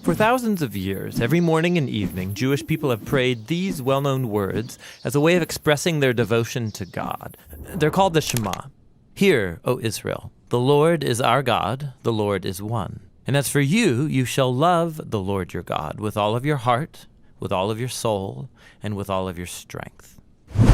For thousands of years, every morning and evening, Jewish people have prayed these well-known words as a way of expressing their devotion to God. They're called the Shema. Hear, O Israel, the Lord is our God, the Lord is one. And as for you, you shall love the Lord your God with all of your heart, with all of your soul, and with all of your strength.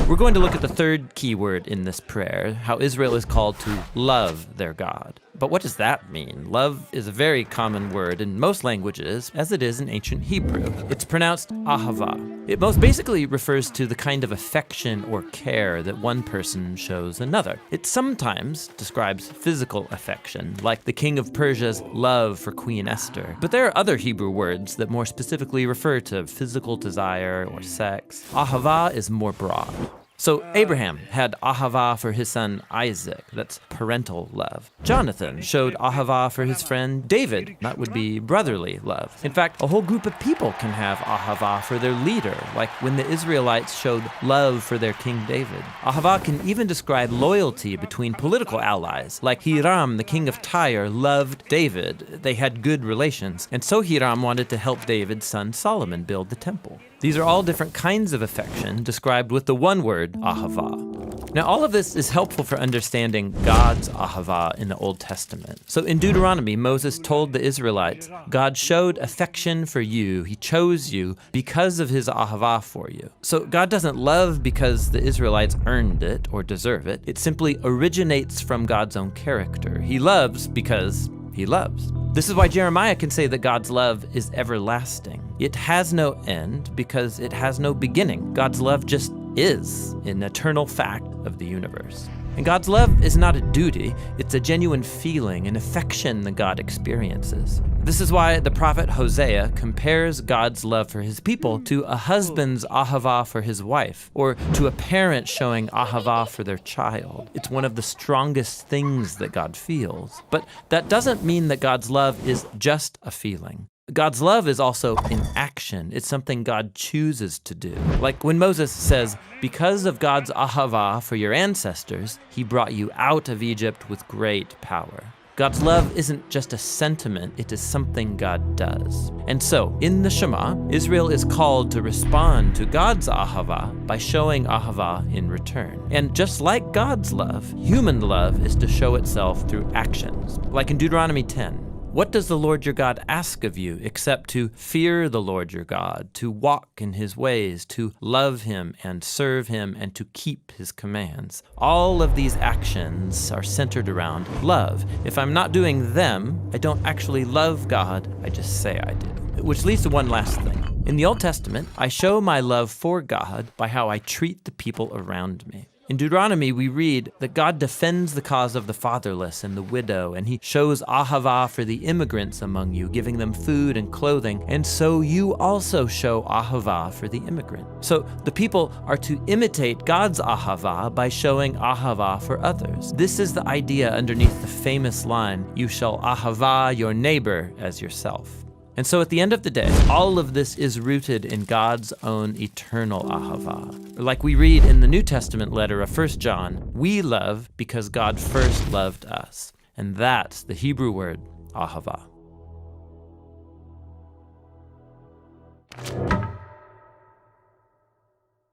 We're going to look at the third key word in this prayer, how Israel is called to love their God. But what does that mean? Love is a very common word in most languages, as it is in ancient Hebrew. It's pronounced Ahava. It most basically refers to the kind of affection or care that one person shows another. It sometimes describes physical affection, like the king of Persia's love for Queen Esther. But there are other Hebrew words that more specifically refer to physical desire or sex. Ahava is more broad. So Abraham had ahava for his son Isaac, that's parental love. Jonathan showed ahava for his friend David, that would be brotherly love. In fact, a whole group of people can have ahava for their leader, like when the Israelites showed love for their King David. Ahava can even describe loyalty between political allies, like Hiram, the king of Tyre, loved David. They had good relations, and so Hiram wanted to help David's son Solomon build the temple. These are all different kinds of affection described with the one word, ahava. Now, all of this is helpful for understanding God's ahava in the Old Testament. So in Deuteronomy, Moses told the Israelites, God showed affection for you. He chose you because of his ahava for you. So God doesn't love because the Israelites earned it or deserve it. It simply originates from God's own character. He loves because he loves. This is why Jeremiah can say that God's love is everlasting. It has no end because it has no beginning. God's love just is an eternal fact of the universe. And God's love is not a duty, it's a genuine feeling, an affection that God experiences. This is why the prophet Hosea compares God's love for his people to a husband's ahava for his wife, or to a parent showing ahava for their child. It's one of the strongest things that God feels. But that doesn't mean that God's love is just a feeling. God's love is also in action. It's something God chooses to do. Like when Moses says, because of God's ahava for your ancestors, he brought you out of Egypt with great power. God's love isn't just a sentiment, it is something God does. And so, in the Shema, Israel is called to respond to God's ahava by showing ahava in return. And just like God's love, human love is to show itself through actions. Like in Deuteronomy 10, what does the Lord your God ask of you except to fear the Lord your God, to walk in his ways, to love him and serve him, and to keep his commands? All of these actions are centered around love. If I'm not doing them, I don't actually love God, I just say I do. Which leads to one last thing. In the Old Testament, I show my love for God by how I treat the people around me. In Deuteronomy, we read that God defends the cause of the fatherless and the widow, and he shows ahava for the immigrants among you, giving them food and clothing, and so you also show ahava for the immigrant. So the people are to imitate God's ahava by showing ahava for others. This is the idea underneath the famous line, you shall ahava your neighbor as yourself. And so at the end of the day, all of this is rooted in God's own eternal ahava. Like we read in the New Testament letter of 1 John, we love because God first loved us. And that's the Hebrew word ahava.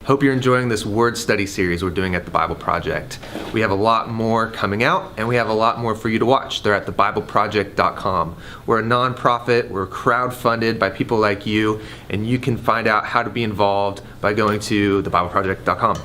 Hope you're enjoying this word study series we're doing at the Bible Project. We have a lot more coming out, and we have a lot more for you to watch. They're at thebibleproject.com. We're a nonprofit, we're crowdfunded by people like you, and you can find out how to be involved by going to thebibleproject.com.